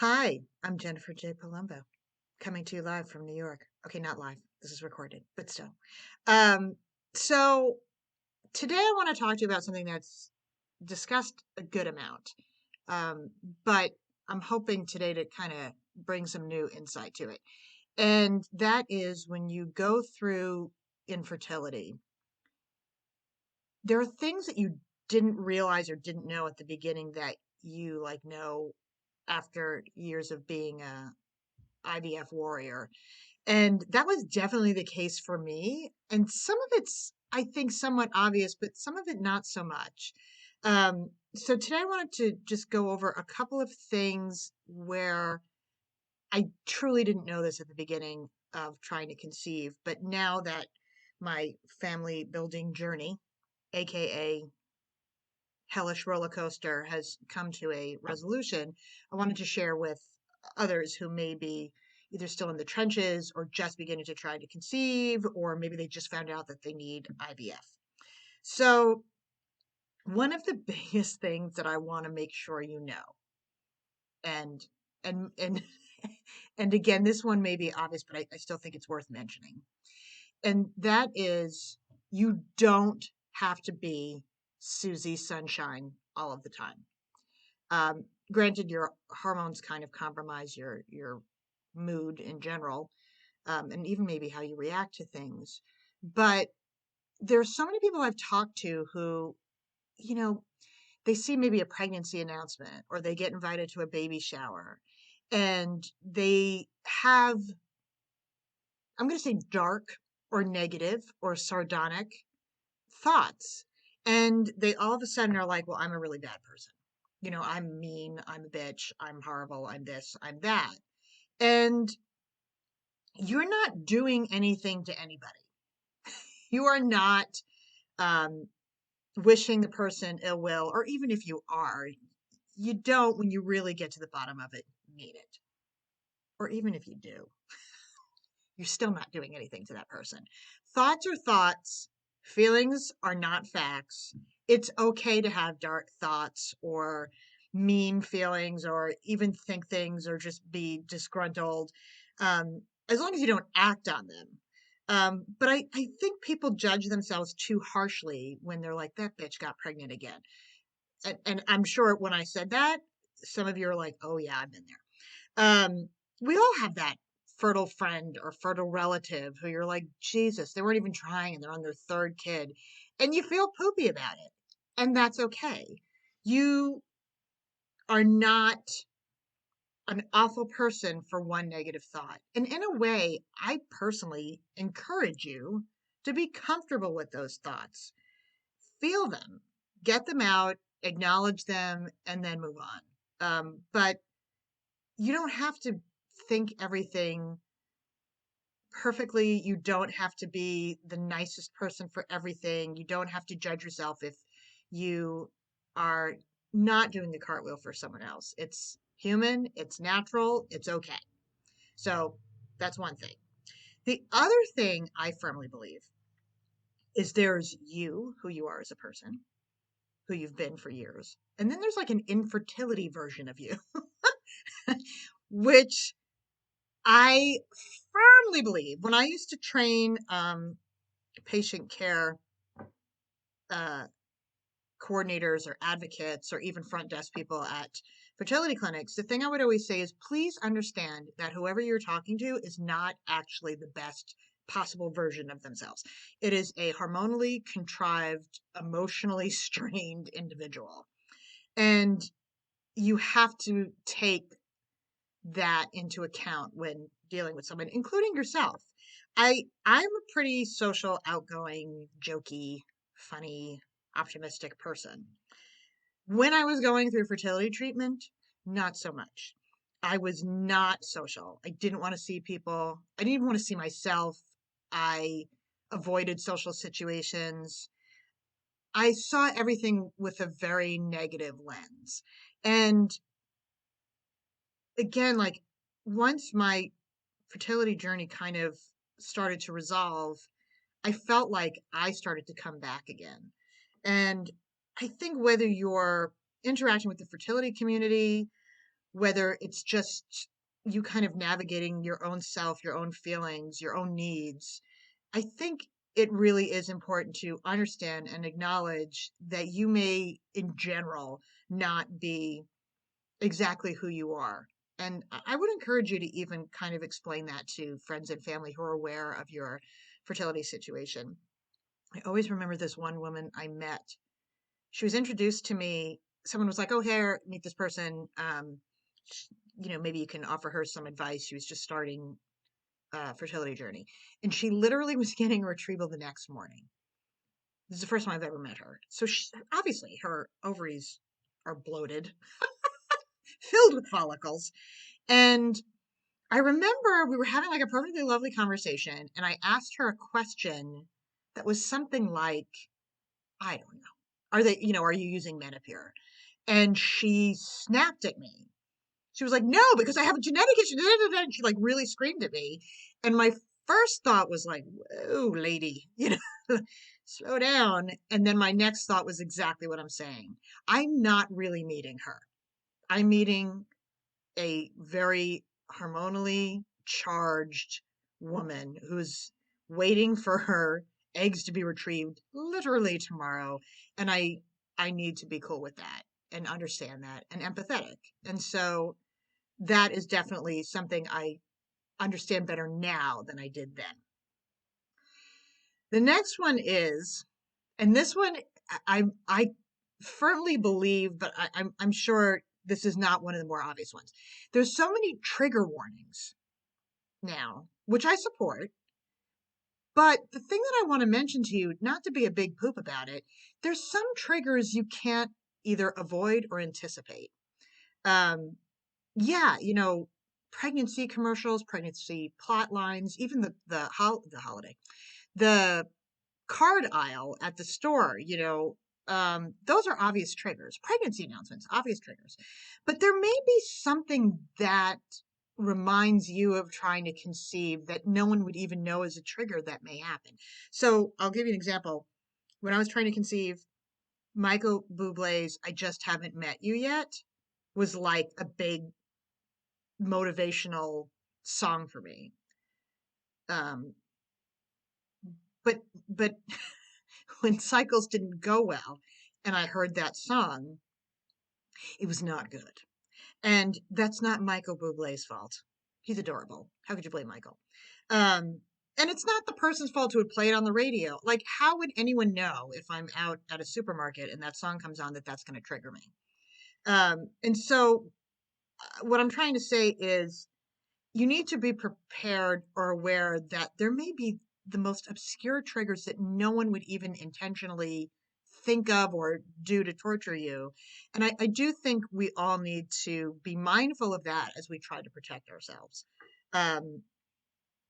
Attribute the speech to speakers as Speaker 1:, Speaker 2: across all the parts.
Speaker 1: Hi, I'm Jennifer J. Palumbo, coming to you live from New York. Okay, not live. This is recorded, but still. Um, so today I want to talk to you about something that's discussed a good amount, um, but I'm hoping today to kind of bring some new insight to it. And that is when you go through infertility, there are things that you didn't realize or didn't know at the beginning that you know after years of being a IVF warrior. And that was definitely the case for me. And some of it's, I think, somewhat obvious, but some of it not so much. So today I wanted to just go over a couple of things where I truly didn't know this at the beginning of trying to conceive, but now that my family building journey, aka hellish roller coaster, has come to a resolution, I wanted to share with others who may be either still in the trenches or just beginning to try to conceive, or maybe they just found out that they need IVF. So, one of the biggest things that I want to make sure you know, and and and again, this one may be obvious, but I still think it's worth mentioning, and that is you don't have to be Susie Sunshine all of the time. Um, Granted, your hormones kind of compromise your mood in general, and even maybe how you react to things. But there's so many people I've talked to who, you know, they see maybe a pregnancy announcement or they get invited to a baby shower, and they have, I'm going to say, dark or negative or sardonic thoughts. And they all of a sudden are like, well, I'm a really bad person. I'm mean, I'm a bitch, I'm horrible, I'm this, I'm that. And you're not doing anything to anybody. You are not um, wishing the person ill will, or even if you are, you don't, when you really get to the bottom of it, mean it. Or even if you do, you're still not doing anything to that person. Thoughts are thoughts, feelings are not facts. It's okay to have dark thoughts or mean feelings or even think things or just be disgruntled, as long as you don't act on them. But I think people judge themselves too harshly when they're like, that bitch got pregnant again. And I'm sure when I said that, some of you are like, oh, yeah, I've been there. We all have that fertile friend or fertile relative who you're like, Jesus, they weren't even trying and they're on their third kid. And you feel poopy about it. And that's okay. You are not an awful person for one negative thought. And in a way, I personally encourage you to be comfortable with those thoughts. Feel them, get them out, acknowledge them, and then move on. But you don't have to think everything perfectly. You don't have to be the nicest person for everything. You don't have to judge yourself if you are not doing the cartwheel for someone else. It's human, it's natural, it's okay. So that's one thing. The other thing I firmly believe is there's you, who you are as a person, who you've been for years. And then there's like an infertility version of you, which I firmly believe when I used to train patient care uh, coordinators or advocates or even front desk people at fertility clinics, the thing I would always say is please understand that whoever you're talking to is not actually the best possible version of themselves. It is a hormonally contrived, emotionally strained individual. And you have to take that into account when dealing with someone, including yourself. I'm a pretty social, outgoing, jokey, funny, optimistic person. When I was going through fertility treatment, not so much. I was not social. I didn't want to see people. I didn't even want to see myself. I avoided social situations. I saw everything with a very negative lens. And again, like once my fertility journey kind of started to resolve, I felt like I started to come back again. And I think whether you're interacting with the fertility community whether it's just you kind of navigating your own self, your own feelings, your own needs. I think it really is important to understand and acknowledge that you may, in general, not be exactly who you are. And I would encourage you to even kind of explain that to friends and family who are aware of your fertility situation. I always remember this one woman I met. She was introduced to me. Someone was like, "Oh, here, meet this person. Maybe you can offer her some advice." She was just starting fertility journey, and she literally was getting a retrieval the next morning. This is the first time I've ever met her. So obviously her ovaries are bloated, filled with follicles. And I remember we were having like a perfectly lovely conversation, and I asked her a question that was something like, I don't know, are you using Menopur? And she snapped at me. She was like, no, because I have a genetic issue. And she like really screamed at me. And my first thought was like, whoa, lady, slow down. And then my next thought was exactly what I'm saying. I'm not really meeting her. I'm meeting a very hormonally charged woman who's waiting for her eggs to be retrieved literally tomorrow. And I need to be cool with that and understand that and empathetic. And so that is definitely something I understand better now than I did then. The next one is, and this one I firmly believe, but I'm sure this is not one of the more obvious ones. There's so many trigger warnings now, which I support. But the thing that I want to mention to you, not to be a big poop about it, there's some triggers you can't either avoid or anticipate. Um, yeah, pregnancy commercials, pregnancy plot lines, even the holiday, the card aisle at the store, those are obvious triggers. Pregnancy announcements, obvious triggers. But there may be something that reminds you of trying to conceive that no one would even know is a trigger that may happen. So I'll give you an example. When I was trying to conceive, Michael Bublé's I Just Haven't Met You Yet was like a big motivational song for me. Um, but when cycles didn't go well and I heard that song, it was not good. And that's not Michael Bublé's fault. He's adorable. How could you blame Michael? And it's not the person's fault who would play it on the radio. Like, how would anyone know if I'm out at a supermarket and that song comes on that that's going to trigger me? And so, what I'm trying to say is, you need to be prepared or aware that there may be the most obscure triggers that no one would even intentionally think of or do to torture you. And I do think we all need to be mindful of that as we try to protect ourselves. Um,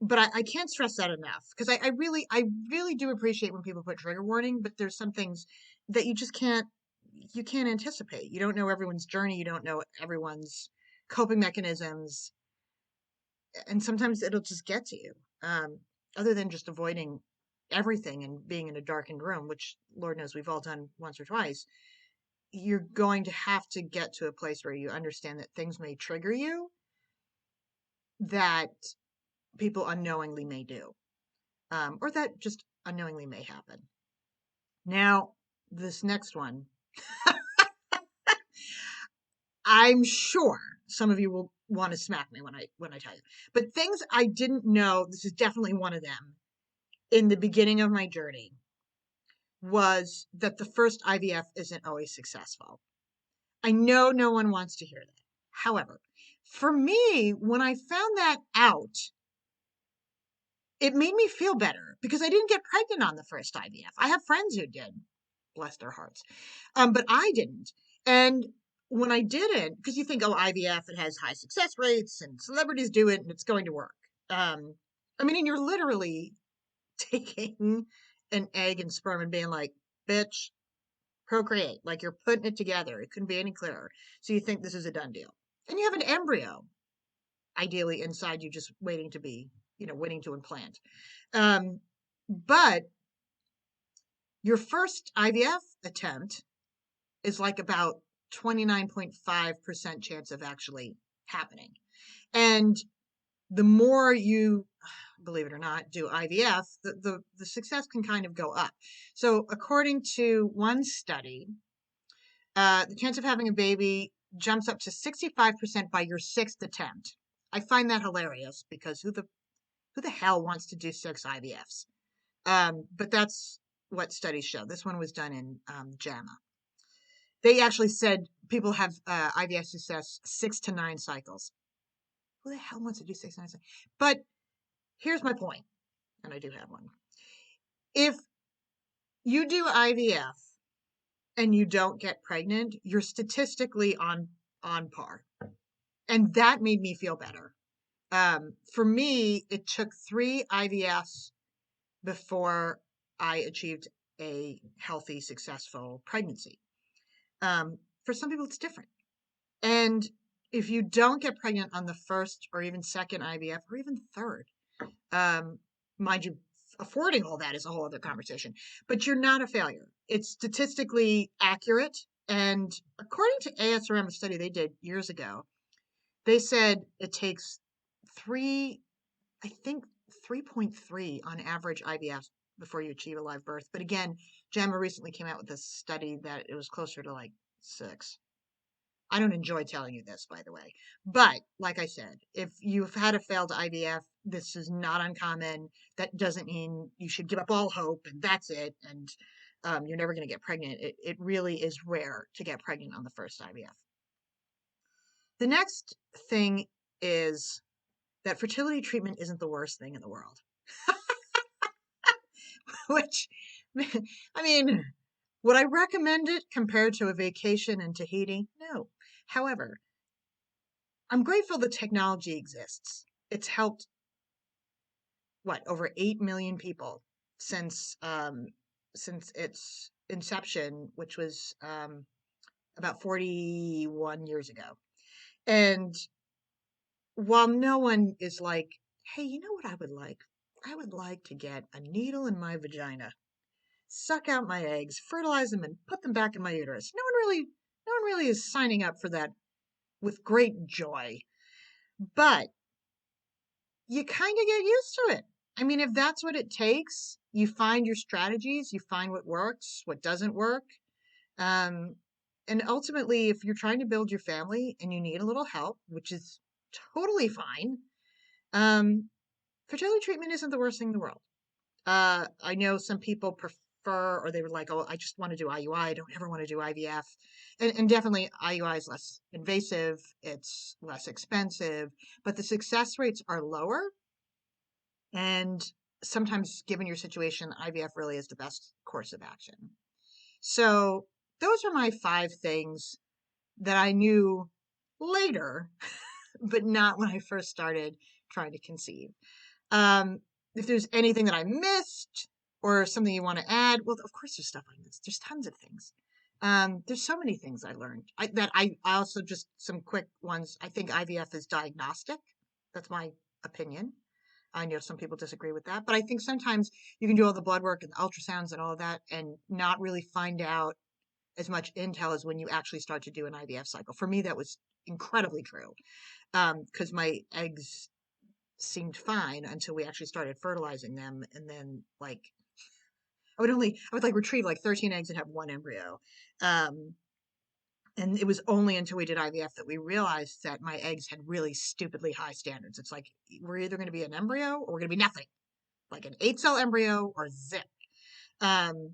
Speaker 1: but I can't stress that enough because I really do appreciate when people put trigger warning, but there's some things that you can't anticipate. You don't know everyone's journey. You don't know everyone's coping mechanisms, and sometimes it'll just get to you. Um, Other than just avoiding everything and being in a darkened room, which Lord knows we've all done once or twice, you're going to have to get to a place where you understand that things may trigger you that people unknowingly may do, or that just unknowingly may happen. Now, this next one, I'm sure some of you will want to smack me when I tell you, but things I didn't know. This is definitely one of them. In the beginning of my journey, was that the first IVF isn't always successful. I know no one wants to hear that. However, for me, when I found that out, it made me feel better because I didn't get pregnant on the first IVF. I have friends who did, bless their hearts, but I didn't. And when I didn't, because you think, oh, IVF, it has high success rates and celebrities do it and it's going to work. And you're literally taking an egg and sperm and being like, bitch, procreate. Like, you're putting it together. It couldn't be any clearer. So you think this is a done deal. And you have an embryo, ideally inside you, just waiting to be, waiting to implant. But your first IVF attempt is like about 29.5% chance of actually happening. And the more you, believe it or not, do IVF, the success can kind of go up. So according to one study, the chance of having a baby jumps up to 65% by your sixth attempt. I find that hilarious because who the hell wants to do 6 IVFs? But that's what studies show. This one was done in JAMA. They actually said people have IVF success 6 to 9 cycles. Who the hell wants to do 6 to 9 cycles? But here's my point, and I do have one. If you do IVF and you don't get pregnant, you're statistically on par. And that made me feel better. For me, it took 3 IVFs before I achieved a healthy, successful pregnancy. For some people, it's different. And if you don't get pregnant on the first or even second IVF or even third, mind you, affording all that is a whole other conversation, but you're not a failure. It's statistically accurate. And according to ASRM, a study they did years ago, they said it takes 3.3 on average IVF before you achieve a live birth. But again, JAMA recently came out with a study that it was closer to like 6. I don't enjoy telling you this, by the way. But like I said, if you've had a failed IVF, this is not uncommon. That doesn't mean you should give up all hope and that's it. And you're never going to get pregnant. It really is rare to get pregnant on the first IVF. The next thing is that fertility treatment isn't the worst thing in the world. Which, I mean, would I recommend it compared to a vacation in Tahiti? No. However, I'm grateful the technology exists. It's helped, over 8 million people since its inception, which was about 41 years ago. And while no one is like, hey, you know what I would like? I would like to get a needle in my vagina, suck out my eggs, fertilize them, and put them back in my uterus. No one really is signing up for that with great joy. But you kind of get used to it. I mean, if that's what it takes, you find your strategies, you find what works, what doesn't work. And ultimately, if you're trying to build your family and you need a little help, which is totally fine, fertility treatment isn't the worst thing in the world. I know some people prefer, or they were like, oh, I just want to do IUI. I don't ever want to do IVF. And definitely IUI is less invasive. It's less expensive, but the success rates are lower. And sometimes given your situation, IVF really is the best course of action. So those are my 5 things that I knew later, but not when I first started trying to conceive. If there's anything that I missed or something you want to add, well, of course there's stuff I missed. There's tons of things. There's so many things I learned. I also, just some quick ones. I think IVF is diagnostic. That's my opinion. I know some people disagree with that, but I think sometimes you can do all the blood work and the ultrasounds and all of that and not really find out as much intel as when you actually start to do an IVF cycle. For me, that was incredibly true, because my eggs seemed fine until we actually started fertilizing them. And then I would retrieve 13 eggs and have 1 embryo. And it was only until we did IVF that we realized that my eggs had really stupidly high standards. It's like, we're either going to be an embryo or we're going to be nothing, like an 8-cell embryo or zip. So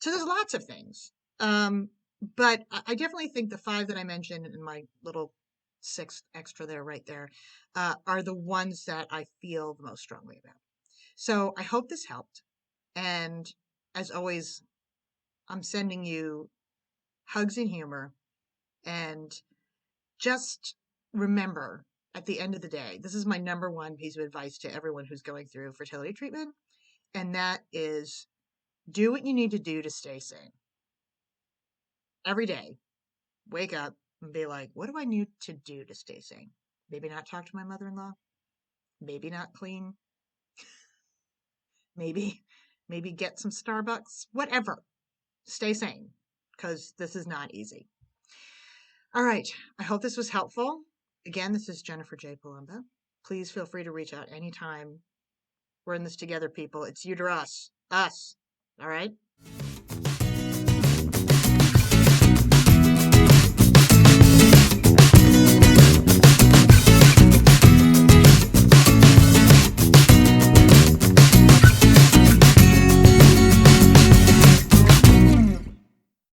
Speaker 1: there's lots of things. But I definitely think the 5 that I mentioned in my little 6 extra there, right there, are the ones that I feel the most strongly about. So I hope this helped. And as always, I'm sending you hugs and humor. And just remember, at the end of the day, this is my number 1 piece of advice to everyone who's going through fertility treatment. And that is, do what you need to do to stay sane. Every day, wake up and be like, what do I need to do to stay sane? Maybe not talk to my mother-in-law. Maybe not clean. Maybe get some Starbucks. Whatever. Stay sane, because this is not easy. All right. I hope this was helpful. Again, this is Jennifer J. Palumbo. Please feel free to reach out anytime. We're in this together, people. It's you to us. Us. All right?